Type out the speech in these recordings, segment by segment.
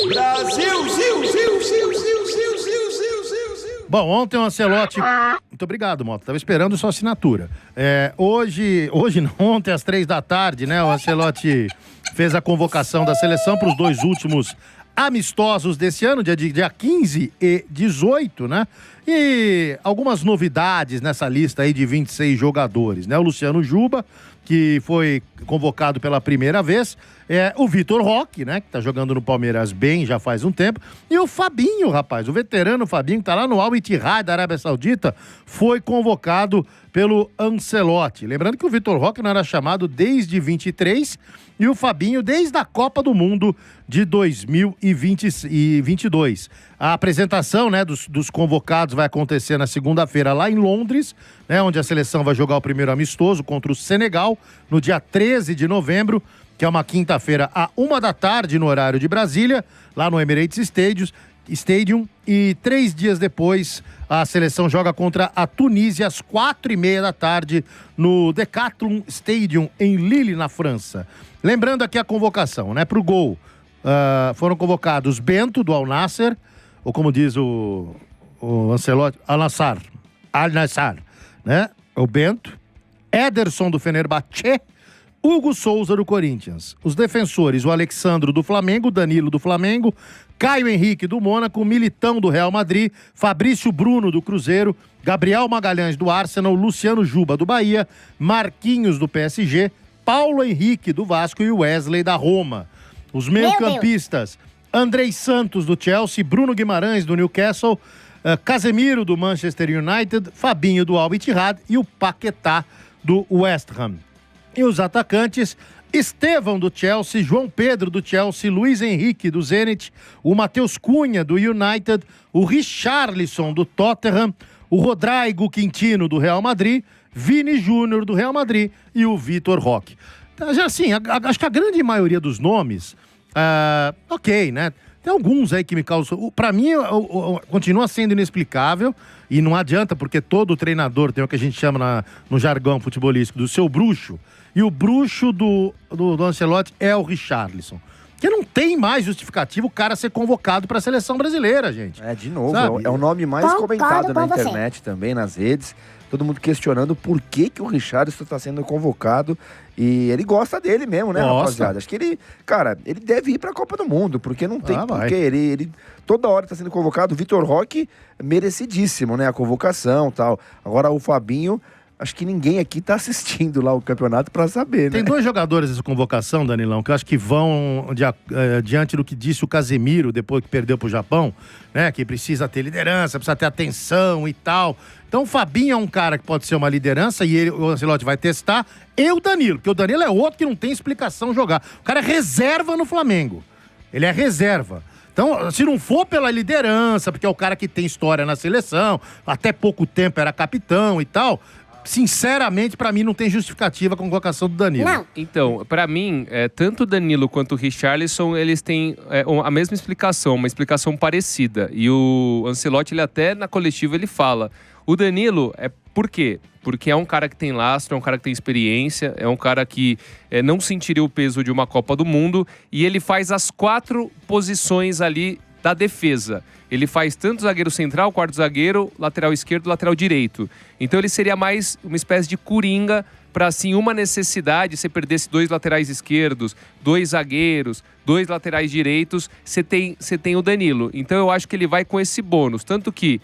Brasil, Zil, Zil, Zil, Zil, Zil, Zil, Zil, Zil, Zil. Bom, ontem o Ancelotti... Muito obrigado, Mota. Tava esperando sua assinatura. Ontem às 15h, né, o Ancelotti fez a convocação da seleção para os 2 últimos amistosos desse ano, dia 15 e 18, né? E algumas novidades nessa lista aí de 26 jogadores, né? O Luciano Juba, que foi convocado pela primeira vez, o Vitor Roque, né, que tá jogando no Palmeiras bem já faz um tempo, e o Fabinho, rapaz, o veterano Fabinho, que tá lá no Al Ittihad da Arábia Saudita, foi convocado pelo Ancelotti. Lembrando que o Vitor Roque não era chamado desde 23 e o Fabinho desde a Copa do Mundo de 2022. A apresentação, né, dos convocados vai acontecer na segunda-feira lá em Londres, né, onde a seleção vai jogar o primeiro amistoso contra o Senegal no dia 13 de novembro, que é uma quinta-feira, à 13h no horário de Brasília, lá no Emirates Stadium, e 3 dias depois a seleção joga contra a Tunísia às 4h30 no Decathlon Stadium em Lille, na França. Lembrando aqui a convocação, né, para o gol, foram convocados Bento, do Al Nassr, ou como diz o Ancelotti, Al-Nassr, né, o Bento, Ederson, do Fenerbahçe, Hugo Souza, do Corinthians. Os defensores, o Alexandro, do Flamengo, Danilo, do Flamengo, Caio Henrique, do Mônaco, Militão, do Real Madrid, Fabrício Bruno, do Cruzeiro, Gabriel Magalhães, do Arsenal, Luciano Juba, do Bahia, Marquinhos, do PSG, Paulo Henrique, do Vasco e Wesley, da Roma. Os meio-campistas, Andrei Santos, do Chelsea, Bruno Guimarães, do Newcastle, Casemiro, do Manchester United, Fabinho, do Al Ittihad e o Paquetá, do West Ham. E os atacantes, Estevão, do Chelsea, João Pedro, do Chelsea, Luiz Henrique, do Zenit, o Matheus Cunha, do United, o Richarlison, do Tottenham, o Rodrigo Quintino, do Real Madrid, Vini Júnior, do Real Madrid e o Vitor Roque. Já assim, acho que a grande maioria dos nomes, ok, né? Tem alguns aí que me causam... Pra mim, continua sendo inexplicável e não adianta, porque todo treinador tem o que a gente chama no jargão futebolístico do seu bruxo, e o bruxo do Ancelotti é o Richarlison. Porque não tem mais justificativo o cara ser convocado para a seleção brasileira, gente. De novo, sabe? É o nome mais comentado na internet também, nas redes. Todo mundo questionando por que o Richarlison está sendo convocado. E ele gosta dele mesmo, né, rapaziada? Acho que ele deve ir para a Copa do Mundo, porque não tem porquê. Ele toda hora está sendo convocado. O Vitor Roque, merecidíssimo, né, a convocação e tal. Agora o Fabinho... Acho que ninguém aqui tá assistindo lá o campeonato pra saber, né? Tem 2 jogadores dessa convocação, Danilão, que eu acho que vão diante do que disse o Casemiro depois que perdeu pro Japão, né? Que precisa ter liderança, precisa ter atenção e tal. Então o Fabinho é um cara que pode ser uma liderança e o Ancelotti vai testar. E o Danilo, porque o Danilo é outro que não tem explicação jogar. O cara é reserva no Flamengo. Ele é reserva. Então, se não for pela liderança, porque é o cara que tem história na seleção, até pouco tempo era capitão e tal... Sinceramente, pra mim, não tem justificativa a convocação do Danilo. Não. Então, pra mim, tanto o Danilo quanto o Richarlison, eles têm a mesma explicação, uma explicação parecida. E o Ancelotti, ele até na coletiva, ele fala. O Danilo, por quê? Porque é um cara que tem lastro, é um cara que tem experiência, é um cara que não sentiria o peso de uma Copa do Mundo e ele faz as 4 posições ali da defesa. Ele faz tanto zagueiro central, quarto zagueiro, lateral esquerdo, lateral direito. Então ele seria mais uma espécie de coringa para, assim, uma necessidade, você perdesse 2 laterais esquerdos, 2 zagueiros, 2 laterais direitos, você tem o Danilo. Então eu acho que ele vai com esse bônus. Tanto que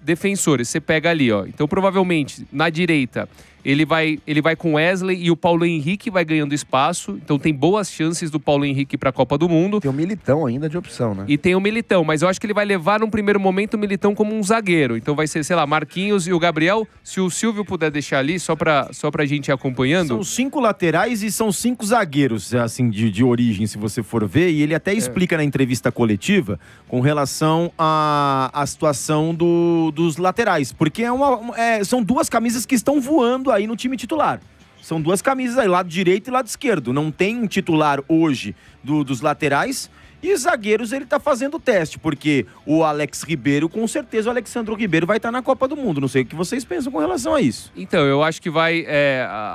defensores, você pega ali, ó. Então provavelmente na direita ele vai com Wesley e o Paulo Henrique vai ganhando espaço. Então tem boas chances do Paulo Henrique para a Copa do Mundo. Tem o Militão ainda de opção, né? E tem o Militão, mas eu acho que ele vai levar num primeiro momento o Militão como um zagueiro. Então vai ser, sei lá, Marquinhos e o Gabriel. Se o Silvio puder deixar ali, só pra gente ir acompanhando. São 5 laterais e são 5 zagueiros, assim, de origem, se você for ver. E ele até explica na entrevista coletiva com relação à situação dos laterais. Porque são 2 camisas que estão voando aí no time titular. São 2 camisas aí, lado direito e lado esquerdo. Não tem um titular hoje dos laterais E zagueiros ele tá fazendo teste, porque o Alex Ribeiro, com certeza o Alexandro Ribeiro vai estar na Copa do Mundo. Não sei o que vocês pensam com relação a isso. Então, eu acho que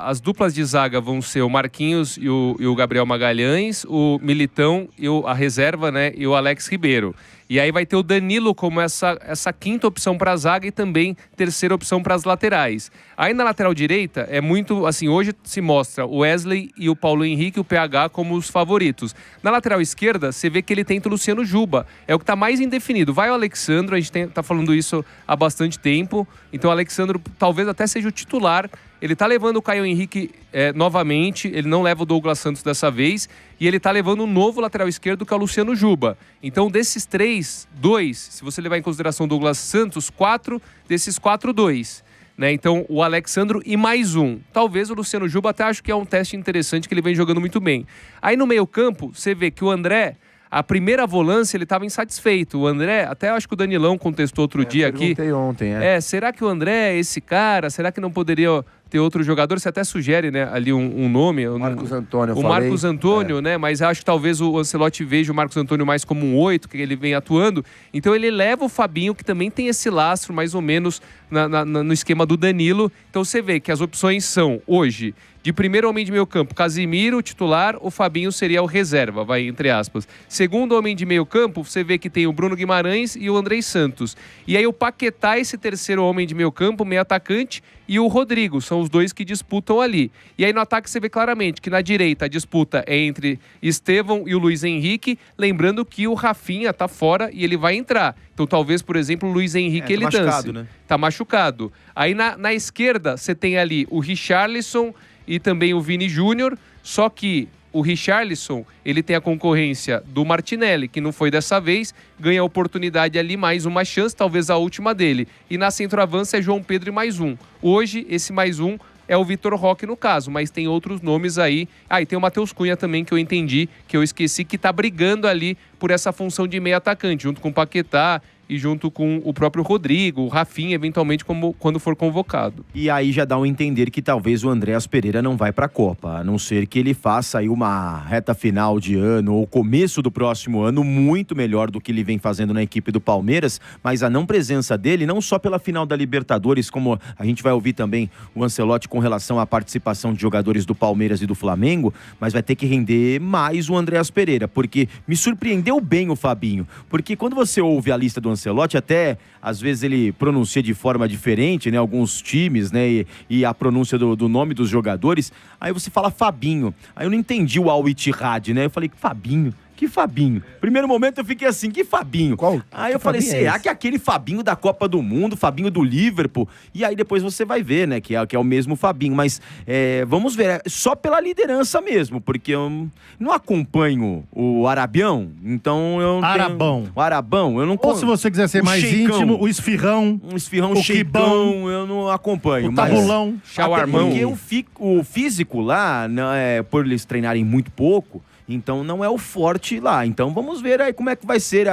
as duplas de zaga vão ser o Marquinhos e o Gabriel Magalhães, o Militão e a reserva, né, e o Alex Ribeiro. E aí vai ter o Danilo como essa quinta opção para a zaga e também terceira opção para as laterais. Aí na lateral direita é muito, assim, hoje se mostra o Wesley e o Paulo Henrique, o PH, como os favoritos. Na lateral esquerda, você vê que ele tenta o Luciano Juba. É o que está mais indefinido. Vai o Alexandro, a gente tá falando isso há bastante tempo. Então o Alexandro talvez até seja o titular. Ele tá levando o Caio Henrique novamente, ele não leva o Douglas Santos dessa vez, e ele tá levando um novo lateral esquerdo, que é o Luciano Juba. Então, desses 3, 2, se você levar em consideração o Douglas Santos, 4, desses 4, 2. Né? Então, o Alexandro e mais um. Talvez o Luciano Juba até acho que é um teste interessante, que ele vem jogando muito bem. Aí no meio-campo, você vê que o André, a primeira volância, ele estava insatisfeito. O André, até acho que o Danilão contestou outro dia aqui. Ontem, será que o André é esse cara? Será que não poderia ter outro jogador? Você até sugere, né, ali um nome. Marcos Antônio, o Marcos Antônio, né? Mas acho que talvez o Ancelotti veja o Marcos Antônio mais como um 8, que ele vem atuando. Então ele leva o Fabinho, que também tem esse lastro, mais ou menos, no esquema do Danilo. Então você vê que as opções são, hoje, de primeiro homem de meio campo, Casimiro, o titular, o Fabinho seria o reserva, vai, entre aspas. Segundo homem de meio campo, você vê que tem o Bruno Guimarães e o Andrei Santos. E aí o Paquetá, esse terceiro homem de meio campo, meio atacante, e o Rodrigo, são os dois que disputam ali. E aí no ataque você vê claramente que na direita a disputa é entre Estevão e o Luiz Henrique, lembrando que o Rafinha tá fora e ele vai entrar. Então talvez, por exemplo, o Luiz Henrique ele dance. Né? Tá machucado. Aí na esquerda você tem ali o Richarlison e também o Vini Júnior, só que o Richarlison, ele tem a concorrência do Martinelli, que não foi dessa vez, ganha a oportunidade ali, mais uma chance, talvez a última dele. E na centroavança é João Pedro e mais um. Hoje, esse mais um é o Vitor Roque no caso, mas tem outros nomes aí. E tem o Matheus Cunha também, que eu entendi, que eu esqueci, que tá brigando ali por essa função de meio atacante, junto com o Paquetá e junto com o próprio Rodrigo, o Rafinha, eventualmente, quando for convocado. E aí já dá um entender que talvez o Andréas Pereira não vai para a Copa, a não ser que ele faça aí uma reta final de ano ou começo do próximo ano muito melhor do que ele vem fazendo na equipe do Palmeiras, mas a não presença dele, não só pela final da Libertadores, como a gente vai ouvir também o Ancelotti com relação à participação de jogadores do Palmeiras e do Flamengo, mas vai ter que render mais o Andréas Pereira, porque me surpreendeu bem o Fabinho, porque quando você ouve a lista do Ancelotti, até às vezes ele pronuncia de forma diferente, né, alguns times, né, e a pronúncia do nome dos jogadores, aí você fala Fabinho, aí eu não entendi o Al Ittihad, né, eu falei, Fabinho? Que Fabinho? Primeiro momento eu fiquei assim, que Fabinho? Qual? Aí eu falei, será que é aquele Fabinho da Copa do Mundo, Fabinho do Liverpool? E aí depois você vai ver, né, que é o mesmo Fabinho. Mas vamos ver, só pela liderança mesmo, porque eu não acompanho o Arabião, então eu não tenho... O Arabão, eu não... Ou se você quiser ser mais Sheikão, íntimo, o Esfirrão. Um Esfirrão, o Sheikão, eu não acompanho. O Tabulão. Shawarmão. Porque o físico lá, né, por eles treinarem muito pouco, então não é o forte lá. Então vamos ver aí como é que vai ser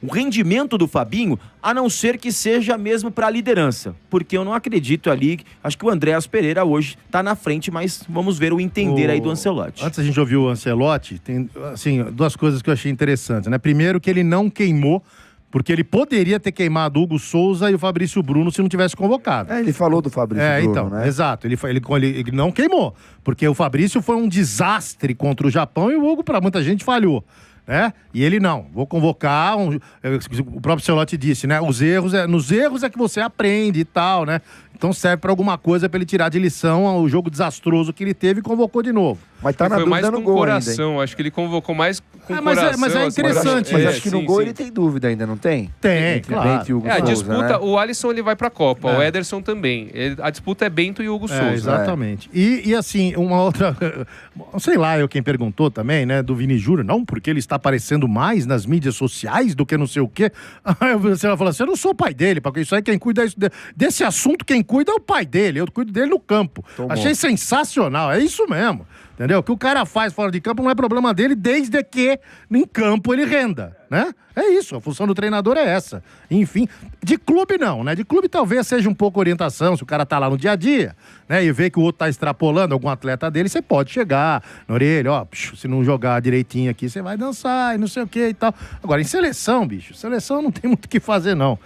o rendimento do Fabinho, a não ser que seja mesmo para a liderança. Porque eu não acredito ali, acho que o Andréas Pereira hoje está na frente, mas vamos ver o entender aí do Ancelotti. Antes a gente ouvir o Ancelotti, tem assim, duas coisas que eu achei interessantes, né? Primeiro que ele não queimou, porque ele poderia ter queimado o Hugo Souza e o Fabrício Bruno se não tivesse convocado. Ele falou do Fabrício Bruno, então, né? Exato. Ele não queimou, porque o Fabrício foi um desastre contra o Japão e o Hugo, para muita gente, falhou. Né? E ele não, vou convocar, o próprio Ancelotti disse, né? Nos erros é que você aprende e tal, né? Então serve pra alguma coisa pra ele tirar de lição o jogo desastroso que ele teve e convocou de novo. Mas tá na dúvida mais no com gol coração, ainda, acho que ele convocou mais com mas coração. mas é interessante. Mas acho que no sim, gol sim. ele tem dúvida ainda, não tem? Tem, Entre claro. Bento e Hugo A Souza, disputa, né? o Alisson ele vai pra Copa, o Ederson também. A disputa é Bento e Hugo Souza. Exatamente. E assim, uma outra, sei lá, quem perguntou também, né, do Vini Júnior, não, porque ele está aparecendo mais nas mídias sociais do que não sei o quê. Aí você vai falar assim, eu não sou o pai dele, porque isso aí quem cuida desse assunto, quem cuida é o pai dele, eu cuido dele no campo. Tomou. Achei sensacional, é isso mesmo. Entendeu? O que o cara faz fora de campo não é problema dele, desde que em campo ele renda, né? É isso, a função do treinador é essa. Enfim, de clube não, né? De clube talvez seja um pouco orientação, se o cara tá lá no dia a dia, né? E vê que o outro tá extrapolando algum atleta dele, você pode chegar na orelha, ó, se não jogar direitinho aqui, você vai dançar e não sei o que e tal. Agora, em seleção, bicho, seleção não tem muito o que fazer, não.